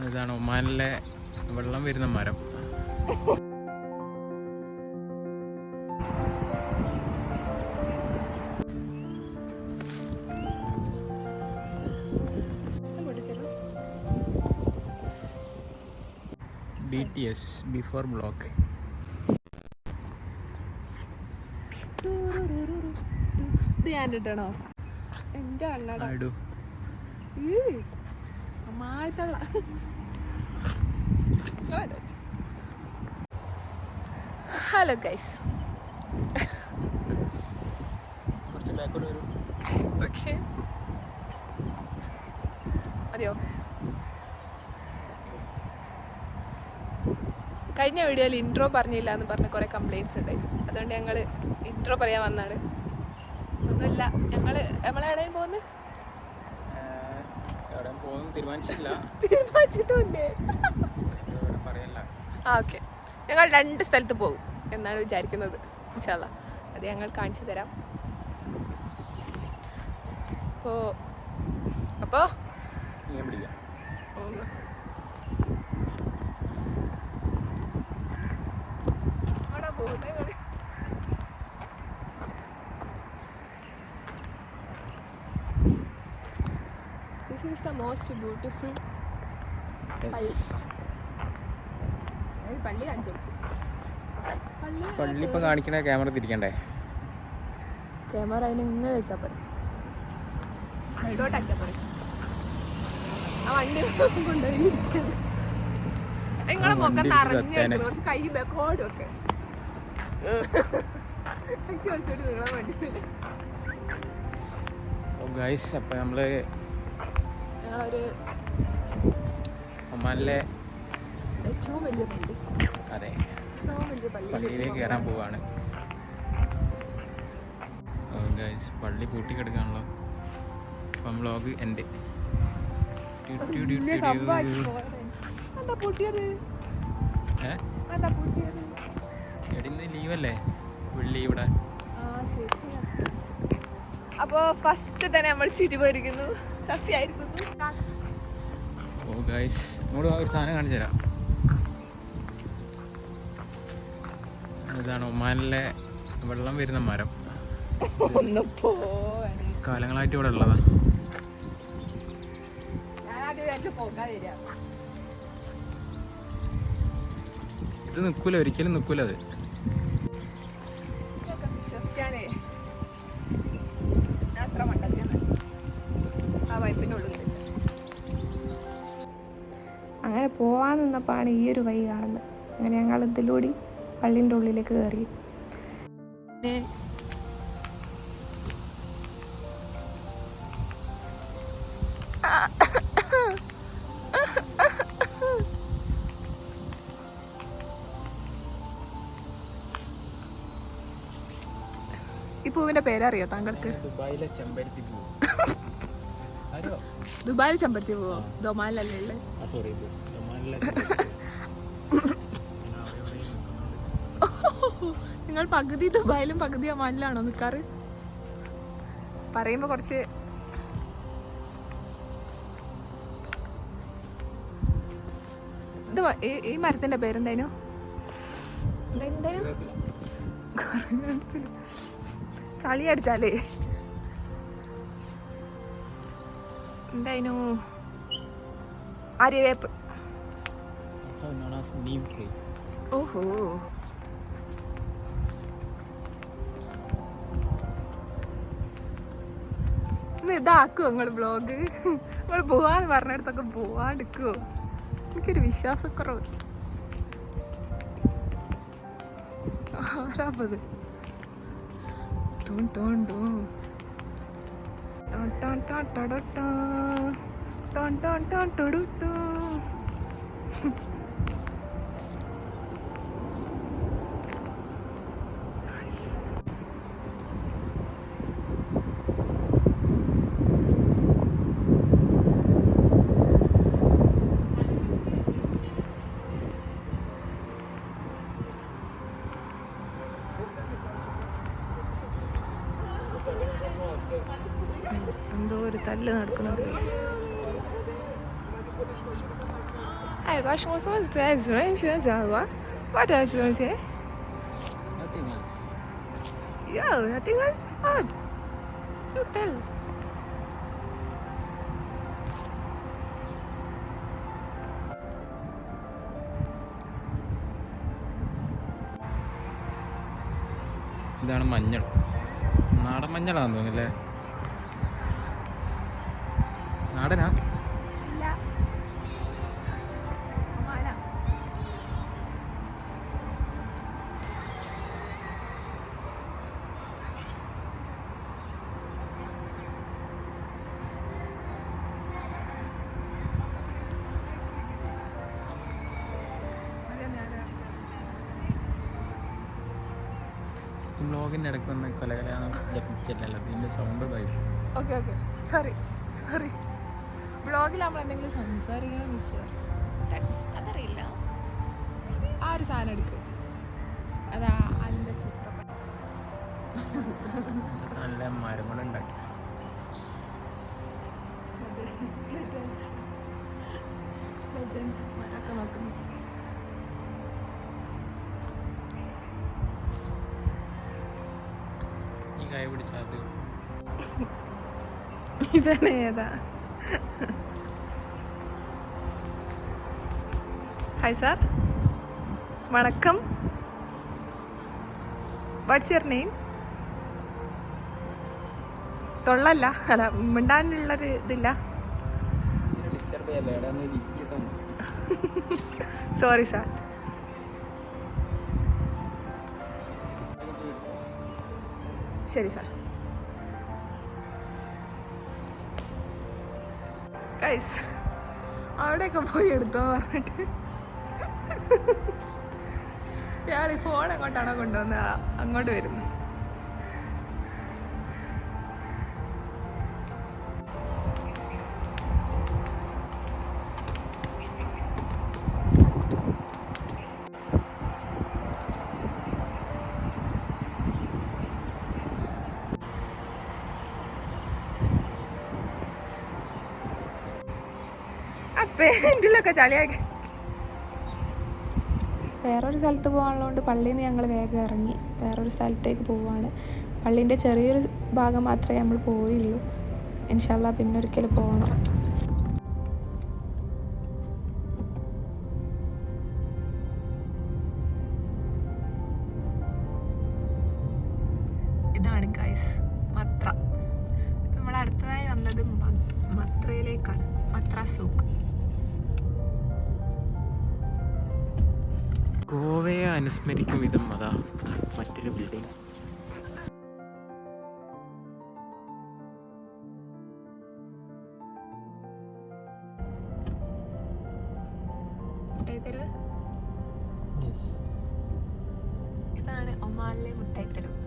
ഇതാണ് ഒമാനിലെ വെള്ളം വരുന്ന മരം. BTS before block. ഇത് ഞാൻ ഇട്ടണോ? എൻ്റെ അണ്ണടാ. അമ്മായിത്തള്ള. Hello guys. ഓക്കെ മതിയോ? കഴിഞ്ഞ വീഡിയോയിൽ ഇൻട്രോ പറഞ്ഞില്ല എന്ന് പറഞ്ഞ് കുറേ കംപ്ലയിൻറ്റ്സ് ഉണ്ടായി. അതുകൊണ്ട് ഞങ്ങൾ ഇൻട്രോ പറയാൻ വന്നാണ്. ഒന്നുമില്ല, നമ്മളെവിടെയും തീരുമാനിച്ചിട്ടില്ലേ? ഓക്കെ, ഞങ്ങൾ 2 സ്ഥലത്ത് പോകും എന്നാണ് വിചാരിക്കുന്നത്. ഇൻഷാ അല്ലാ അത് ഞങ്ങൾ കാണിച്ചു തരാം. അപ്പോൾ this is the most beautiful പള്ളി കാണിച്ചു. പള്ളി ഇപ്പം കാണിക്കണ ക്യാമറ തിരിക്കണ്ടേ? ക്യാമറ അതിന് ഇങ്ങനെ വെച്ചാൽ പോരെ, ഇടോട്ടാക്കിയാൽ പോരെ. ആ വണ്ടി കൊണ്ടുപോയി നിങ്ങളെ മുഖം നിറഞ്ഞു കുറച്ച് കൈ ബെക്കോടും ഒക്കെ കുറച്ചോട്ട് നിങ്ങളെ വണ്ടി. അപ്പം ഞങ്ങളൊരു ഒമാനിലെ ഏറ്റവും വലിയ പള്ളി, അതെ ഏറ്റവും വലിയ പള്ളിയിലേക്ക് കയറാൻ പോവാണ്. പള്ളി പൂട്ടിക്കെടുക്കാണല്ലോ. അപ്പം വ്ളോഗ് എൻ്റെ ലീവല്ലേ വെള്ളി ഇവിടെ. അപ്പൊ ഫസ്റ്റ് തന്നെ നമ്മൾ ചിരി പോയിരിക്കുന്നു, സസ്യായിരിക്കുന്നു. ഇങ്ങോട്ട് ഒരു സാധനം കാണിച്ചു തരാം. ഇതാണ് ഒമാനിലെ വെള്ളം വരുന്ന മരം. കാലങ്ങളായിട്ട് ഇവിടെ ഉള്ളതാ. ഇത് നിൽക്കൂല, ഒരിക്കലും നിൽക്കൂല. അത് അങ്ങനെ പോവാൻ നിന്നപ്പോഴാണ് ഈ ഒരു വഴി കാണുന്നത്. അങ്ങനെ ഞങ്ങൾ ഇതിലൂടെ പള്ളിൻ്റെ ഉള്ളിലേക്ക് കയറി. ഈ പൂവിന്റെ പേരറിയോ താങ്കൾക്ക്? ദുബായിലെ ചെമ്പരത്തി പൂ. ദുബായിൽ ചെമ്പരത്തി പൂവോ? ദൊമാനിലല്ലേ ഉള്ളത്? നിങ്ങൾ പകുതി ദുബായിലും പകുതി ഒമാനിലാണോ നിൽക്കാറ്? പറയുമ്പോ കുറച്ച് ഈ മരത്തിന്റെ പേരെന്തായിരുന്നു? ചളി അടിച്ചാലേ എന്തായിരുന്നു? ആര്യവേപ്പ്. ഓഹോ, ഇന്ന് ഇതാക്കുവോ നിങ്ങൾ ബ്ലോഗ്? നമ്മൾ പോവാന്ന് പറഞ്ഞിടത്തൊക്കെ പോവാണ്ടിക്കുവോ? എനിക്കൊരു വിശ്വാസക്കുറവ്. ആരാപ്പത്? എന്തോ ഒരു തല്ല് നടക്കുന്നുണ്ട്. Hey, was je ons ons thuis doen? Je zei wat? Wat is je ons hè? Nothing else. Yeah, nothing else. What? You tell. ഇതാണ് മഞ്ഞൾ. നാടൻ മഞ്ഞളാന്ന് തോന്നുന്നില്ലേ? നാടനാ? ഇല്ല. മല. ഈ വ്ളോഗിൻ്റെ ഇടയ്ക്ക് വന്ന് കൊലകലാന്ന് ജപിച്ചല്ലോ, ഇതിൻ്റെ സൗണ്ട് ഇതായി. Okay okay sorry sorry. ബ്ലോഗിൽ നമ്മൾ എന്തെങ്കിലും സംസാരിക്കണം മിസ്റ്റർ. അതറിയില്ല. ആ ഒരു സാധനം എടുക്ക്. അതാ അതിൻ്റെ ചിത്രപ്പടം. ഇതൊക്കെ നല്ല മരങ്ങളുണ്ടാക്കി. ലെജൻസ് മരമൊക്കെ നോക്കുന്നു. ഈ കൈ പിടിച്ചാൽ അത് ഇതാണ് ഏതാ? ഹായ് സാർ, വണക്കം. What's your name? തൊള്ളല്ല, അല്ല മിണ്ടാനുള്ളൊരു ഇതില്ല. ഡിസ്റ്റർബ് ചെയ്യല്ലേ, ഇവിടെ ഒന്ന് ഇരിക്കുന്നു. Sorry sir. ശരി സാർ. ഗൈസ്, അവിടെയൊക്കെ പോയി എടുത്തോ പറഞ്ഞിട്ട് ഇയാൾ ഈ ഫോൺ എങ്ങോട്ടാണോ കൊണ്ടുവന്ന അങ്ങോട്ട് വരുന്നു. പെയിന്റിലൊക്കെ ചളിയാക്കി. വേറൊരു സ്ഥലത്ത് പോകാനുള്ളതുകൊണ്ട് പള്ളിയിൽ നിന്ന് ഞങ്ങൾ വേഗം ഇറങ്ങി വേറൊരു സ്ഥലത്തേക്ക് പോവുകയാണ്. പള്ളീൻ്റെ ചെറിയൊരു ഭാഗം മാത്രമേ നമ്മൾ പോയുള്ളൂ. ഇൻഷാ അല്ലാഹ് പിന്നെ ഒരിക്കൽ പോകണം. ഇതാണ് ഗൈസ് മത്ര. നമ്മൾ അടുത്തതായി വന്നത് മത്രയിലേക്കാണ്. മത്ര സൂക്ക്. ഗോവയെ അനുസ്മരിക്കും വിധം അതാ മറ്റൊരു ബിൽഡിംഗ്. മുട്ടായിത്തെരുവ്. ഇതാണ് ഒമാനിലെ മുട്ടായിത്തെരുവ്.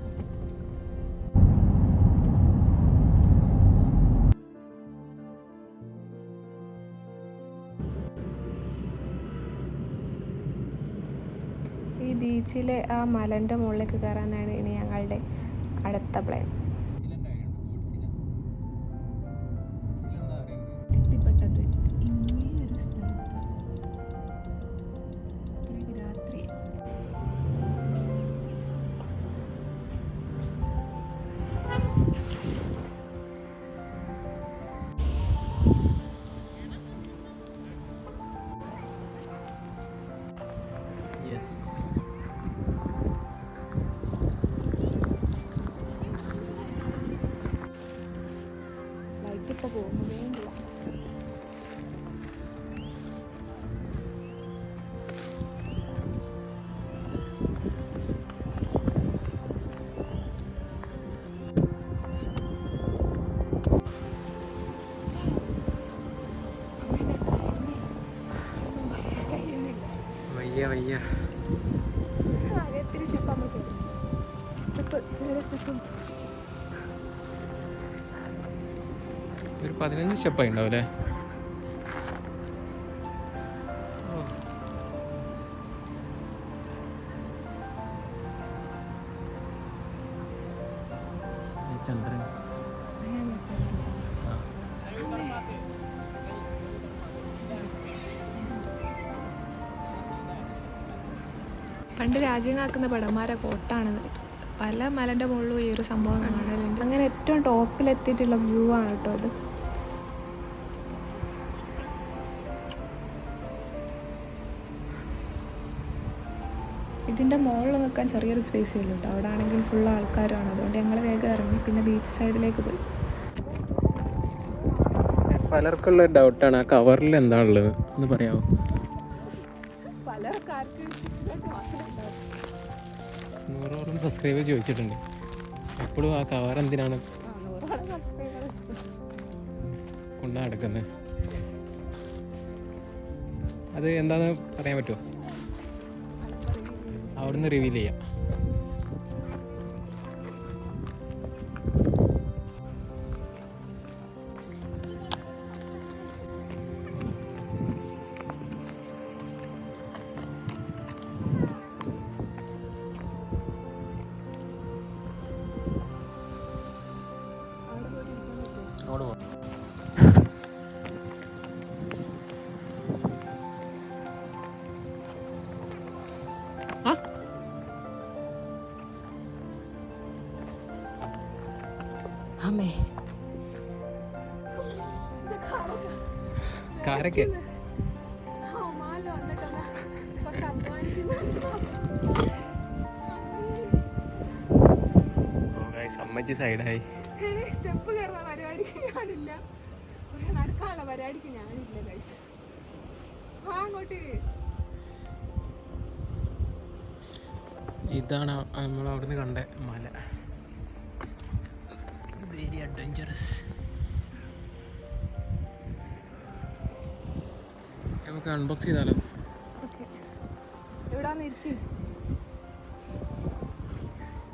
ഈ ബീച്ചിലെ ആ മലൻ്റെ മുകളിലേക്ക് കയറാനാണ് ഇനി ഞങ്ങളുടെ അടുത്ത പ്ലാൻ. എത്തിപ്പെട്ടത് ഇങ്ങനെയൊരു സ്ഥലത്താണ്. രാത്രി ലൈറ്റ് ഇപ്പോൾ പോകുന്നതേ ഇല്ല. വയ്യ വയ്യ. ആകെ ഇത്തിരി സ്റ്റെപ്പ് നമ്മൾ കയറി. സ്റ്റെപ്പ് വേറെ സ്റ്റെപ്പ്. ഒരു 15 സ്റ്റെപ്പായി ഉണ്ടാവില്ലേ? ചന്ദ്രൻ. പണ്ട് രാജ്യങ്ങളാക്കുന്ന പടന്മാരെ കോട്ടാണത്. പല മലൻ്റെ മുകളിലും ഈ ഒരു സംഭവം കാണലുണ്ട്. അങ്ങനെ ഏറ്റവും ടോപ്പിലെത്തിയിട്ടുള്ള വ്യൂ ആണ് കേട്ടോ ഇത്. ഇതിൻ്റെ മുകളിൽ നിൽക്കാൻ ചെറിയൊരു സ്പേസ് ഇല്ല കേട്ടോ. അവിടെ ആണെങ്കിൽ ഫുൾ ആൾക്കാരാണ്. അതുകൊണ്ട് ഞങ്ങൾ വേഗം ഇറങ്ങി പിന്നെ ബീച്ച് സൈഡിലേക്ക് പോയി. പലർക്കുള്ള ഡൗട്ടാണ് ആ കവറിൽ എന്താ ഉള്ളത് എന്ന് പറയാമോ? നൂറോറും സബ്സ്ക്രൈബർ ചോദിച്ചിട്ടുണ്ട് എപ്പോഴും ആ കവർ എന്തിനാണ് കൊണ്ടു നടക്കുന്നത്. അത് എന്താന്ന് പറയാൻ പറ്റുമോ? അവിടുന്ന് റിവീൽ ചെയ്യാം. അങ്ങോട്ട് പോകാം. അമ്മേ കാരൊക്കെ അമ്മച്ചി സൈഡായി. സ്റ്റെപ്പ് കയറുന്ന പരിപാടിക്ക് ഞാനില്ല, നടക്കാനുള്ള പരിപാടിക്ക് ഞാനില്ല ഗൈസ്. അങ്ങോട്ട് ഇതാണ് നമ്മൾ അവിടുന്ന് കണ്ട മല. Very adventurous. നമുക്ക് അൺബോക്സ് ചെയ്താലോ?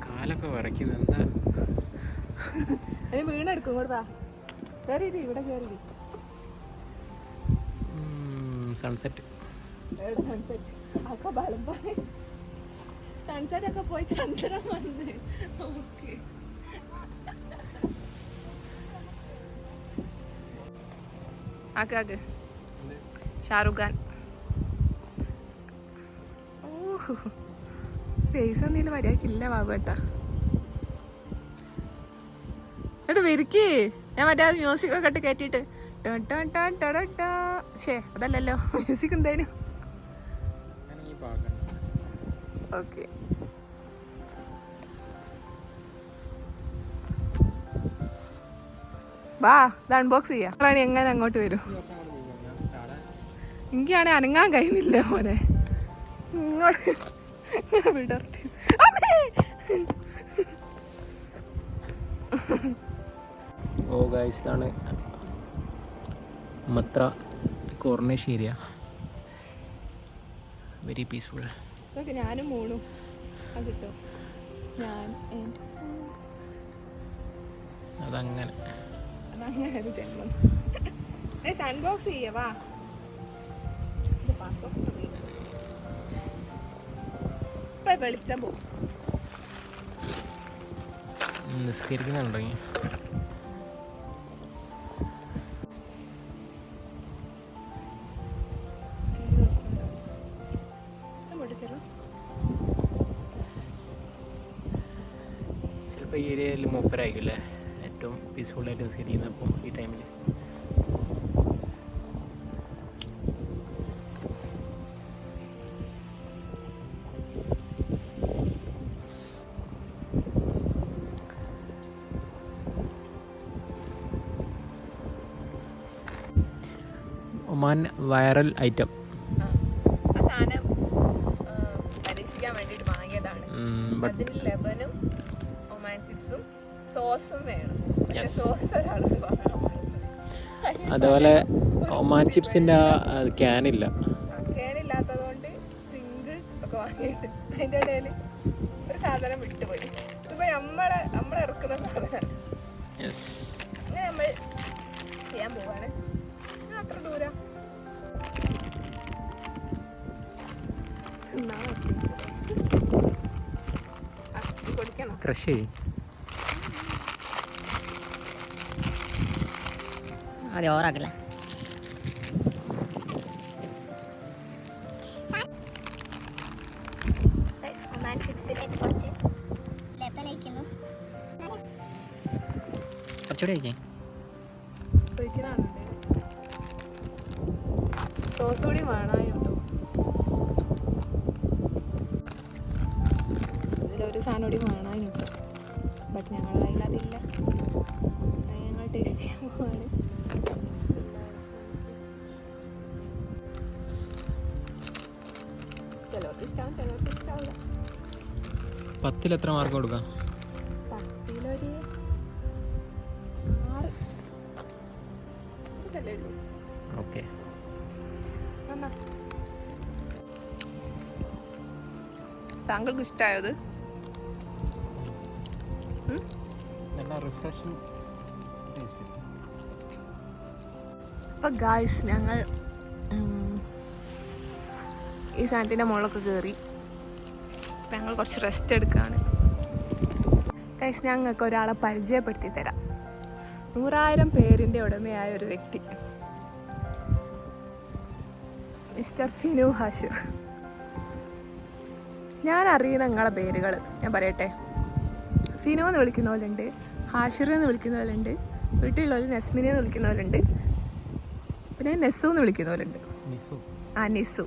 കാലൊക്കെ വിറയ്ക്കുന്നത് എന്താ? വീണെടുക്കും. ഇങ്ങോട്ട് കയറി ഇവിടെ കയറി. സൺസെറ്റ് ഒക്കെ ബളമ്പാണ്. സൺസെറ്റ് ഒക്കെ പോയി ചന്ദ്രൻ വന്ന്. ഓക്കെ ആക്ക് ഷാറുഖ് ഖാൻ. ഓഹോ ഫേസ് ഒന്നും മര്യാദക്കില്ല ബാബു ഏട്ടാ. എന്നിട്ട് വരിക്കേ ഞാൻ മറ്റേ മ്യൂസിക് ഒക്കെ ഇട്ട് കയറ്റിയിട്ട് ശേ അതല്ലല്ലോ മ്യൂസിക് എന്തായാലും. ഓക്കെ വാ ഇത് അൺബോക്സ് ചെയ്യാം. എങ്ങനെ അങ്ങോട്ട് വരും? എനിക്കാണെ അനങ്ങാൻ കഴിയുന്നില്ല മോനെ. ഇങ്ങോട്ട് വിടർത്തി. ഓ ഗൈസ് ഇതാണ് മത്ര കോർണിഷ് ഏരിയ. Very peaceful. ഞാനും മോളും അത് കിട്ടോ. ഞാൻ അതങ്ങനെ ഒരു ജന്മം. അൺബോക്സ് ചെയ്യവാ. ഇപ്പൊ വെളിച്ചം പോകും. നിസ്കരിക്കുന്നുണ്ടോ? ചിലപ്പോൾ ഈ ഏരിയയിൽ മൂപ്പരായിരിക്കും അല്ലേ ഏറ്റവും പീസ്ഫുള്ളായിട്ട് നിസ്കരിക്കുന്നത്. അപ്പോൾ ഈ ടൈമിൽ ഒമാൻ വൈറൽ ഐറ്റം. ആ സാധനം പരീക്ഷിക്കാൻ വേണ്ടിയിട്ട് വാങ്ങിയതാണ്. അതിന് ലെബനും ഒമാൻ ചിപ്സും സോസും വേണം. സോസ് ഒരാളത് വാങ്ങാൻ പാടില്ല. അതുപോലെ ഒമാൻ ചിപ്സിൻ്റെ ക്യാനില്ല. ക്യാനില്ലാത്തത് കൊണ്ട് പ്രിങ്കിൾസ് ഒക്കെ വാങ്ങിയിട്ട് അതിൻ്റെ ഇടയിൽ ഒരു സാധനം വിട്ടുപോയി. ഇപ്പം നമ്മളെ ഇറക്കുന്ന സാധനം അങ്ങനെ നമ്മൾ ചെയ്യാൻ പോവാണ്. അത്ര ദൂരം ക്രഷ് ചെയ്യും. അതെ ഓവറാക്കില്ല. കുറച്ചുകൂടെ കഴിക്കാൻ. സോസ് കൂടി വേണമായുണ്ടോ? ഇതിലൊരു സാധനം കൂടി വേണമായിട്ടോ, ബട്ട് ഞങ്ങളുടെ കയ്യിൽ അതില്ല. ഞങ്ങൾ ടേസ്റ്റ് ചെയ്യാൻ പോവാണ്. ചിലവർക്ക് ഇഷ്ടമാവും, ചിലവർക്ക് ഇഷ്ടമാവില്ല. 10-ൽ എത്ര മാർക്ക് കൊടുക്കാം? 10-ലൊരു 6 ഇതല്ലേ ഉള്ളൂ. ഓക്കെ. താങ്കൾക്ക് ഇഷ്ടമായത്? നല്ല റിഫ്രഷിംഗ് ടേസ്റ്റ്. അപ്പം ഗായ്സ് ഞങ്ങൾ ഈ സാധനത്തിൻ്റെ മുകളിലൊക്കെ കയറി ഞങ്ങൾ കുറച്ച് റെസ്റ്റ് എടുക്കുകയാണ്. ഗായ്സ് ഞങ്ങൾക്ക് ഒരാളെ പരിചയപ്പെടുത്തി തരാം. 100,000 പേരിൻ്റെ ഉടമയായ ഒരു വ്യക്തി, മിസ്റ്റർ ഫിനു ഹാഷിർ. ഞാൻ അറിയുന്ന നിങ്ങളെ പേരുകൾ ഞാൻ പറയട്ടെ. ഫിനു എന്ന് വിളിക്കുന്ന പോലുണ്ട്, ഹാഷിർ എന്ന് വിളിക്കുന്ന പോലുണ്ട്, വീട്ടിലുള്ളവർ നസ്മിനെ എന്ന് വിളിക്കുന്ന പോലുണ്ട്, പിന്നെ നെസു എന്ന് വിളിക്കുന്ന പോലുണ്ട്. നിസു.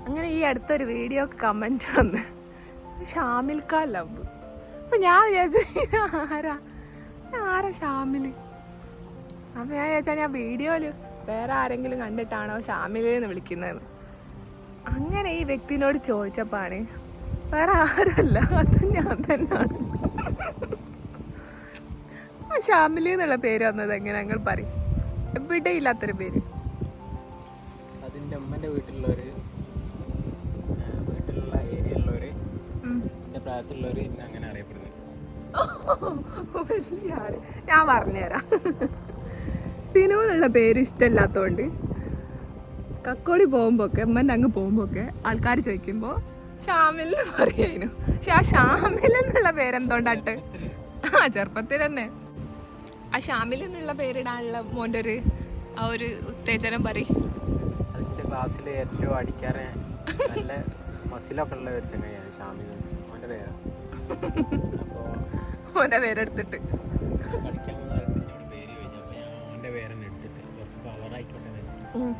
അങ്ങനെ ഈ അടുത്തൊരു വീഡിയോ കമൻറ്റ് വന്ന് ഷാമിൽ ഖാ ലവ്. അപ്പം ഞാൻ വിചാരിച്ചു ആരാ ഷാമിൽ? അപ്പം ഞാൻ വിചാരിച്ചാൽ ഞാൻ വീഡിയോയിൽ വേറെ ആരെങ്കിലും കണ്ടിട്ടാണോ ഷാമിൽ എന്ന് വിളിക്കുന്നതെന്ന്. അങ്ങനെ ഈ വ്യക്തിനോട് ചോദിച്ചപ്പാണ് വേറെ ആരുമല്ല, അത് ഞാൻ തന്നെയാണ്. ആ ഷാമിൽ എന്നുള്ള പേര് വന്നത് എങ്ങനെ ഞങ്ങൾ പറയും? എവിടെ ഇല്ലാത്തൊരു പേര്. അതിൻ്റെ അമ്മൻ്റെ വീട്ടിലുള്ള ഏരിയയിലുള്ളവർ, എൻ്റെ പ്രായത്തിലുള്ളവർ അങ്ങനെ അറിയപ്പെടുന്നത്. ഞാൻ പറഞ്ഞുതരാം. ഫിനു എന്നുള്ള പേര് ഇഷ്ടമില്ലാത്തതുകൊണ്ട് കക്കോടി പോകുമ്പോഴൊക്കെ അമ്മൻ്റെ അങ്ങ് പോകുമ്പോഴൊക്കെ ആൾക്കാർ ചോദിക്കുമ്പോൾ ഷാമിൽ എന്ന് പറയായിരുന്നു. പക്ഷെ ആ ഷാമിൽ എന്നുള്ള പേരെന്തോണ്ടാട്ട് ചെറുപ്പത്തിൽ തന്നെ ആ ഷാമിൽ എന്നുള്ള പേരിടാനുള്ള മോൻ്റെ ഒരു ഉത്തേജനം പറയും. അതിൻ്റെ ക്ലാസ്സിൽ ഏറ്റവും അടിക്കാറ് നല്ല മസിലൊക്കെ ഉള്ള ഒരു ചങ്ങയാണ് ഷാമിൽ. അവൻ്റെ പേരാണ്. അപ്പോൾ മോൻ്റെ പേരെടുത്തിട്ട് കളിക്കാൻ എന്നോട് പേര് ചോദിച്ചു. അപ്പോൾ ഞാൻ അവൻ്റെ പേരെന്നെ എടുത്തിട്ട് കുറച്ച് പവറായിക്കോട്ടെ.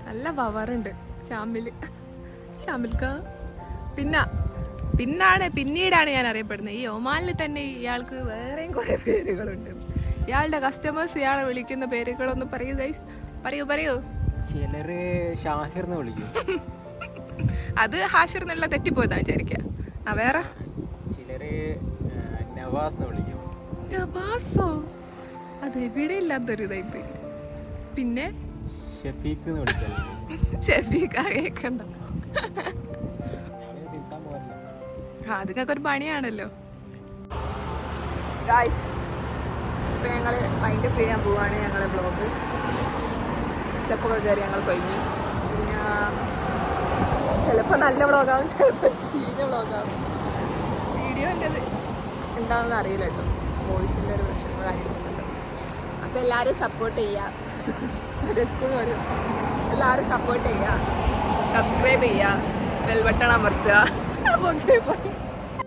നല്ല പവറുണ്ട് ഷാമിൽക്ക. പിന്നീടാണ് ഞാൻ അറിയപ്പെടുന്നത്. ഈ ഒമാനിൽ തന്നെ ഇയാൾക്ക് വേറെയും കുറേ പേരുകളുണ്ട്. ഇയാളുടെ കസ്റ്റമേഴ്സ് ഇയാളെ വിളിക്കുന്ന പേരുകളൊന്ന് പറയൂ ഗൈസ്. പറയൂ. ചിലര് ഷാഹിർ എന്ന് വിളിക്കും. അത് ഹാഷിർ എന്നുള്ള തെറ്റിപ്പോയതാ വിചാരിക്കുക. വേറെ ചിലര് നവാസ് എന്ന് വിളിക്കും. നവാസോ? അത് എവിടെ ഇല്ലാത്തൊരു ഇതായിപ്പ്. പിന്നെ ഷഫീഖ് എന്ന് വിളിക്കല്ലേ? ഷഫീഖ് കേൾക്കണ്ട. അതൊക്കെ ഒരു പണിയാണല്ലോ ഗായ്സ്. ഇപ്പം ഞങ്ങൾ വൈൻഡ് അപ്പ് ചെയ്യാൻ പോവാണ്. ഞങ്ങളെ ബ്ലോഗ് സ്റ്റെപ്പൊക്കെ കയറി ഞങ്ങൾ കഴിഞ്ഞു. പിന്നെ ചിലപ്പോൾ നല്ല വ്ളോഗാവും, ചിലപ്പോൾ ചീഞ്ഞ വ്ളോഗാവും. വീഡിയോ എൻ്റെത് എന്താണെന്ന് അറിയില്ല കേട്ടോ. വോയിസിൻ്റെ ഒരു പ്രശ്നങ്ങൾ കാര്യങ്ങളുണ്ട്. അപ്പോൾ എല്ലാവരും സപ്പോർട്ട് ചെയ്യുക. സ്കൂൾ വരും. എല്ലാവരും സപ്പോർട്ട് ചെയ്യുക, സബ്സ്ക്രൈബ് ചെയ്യുക, ബെൽ ബട്ടൺ അമർത്തുക. Okay bye.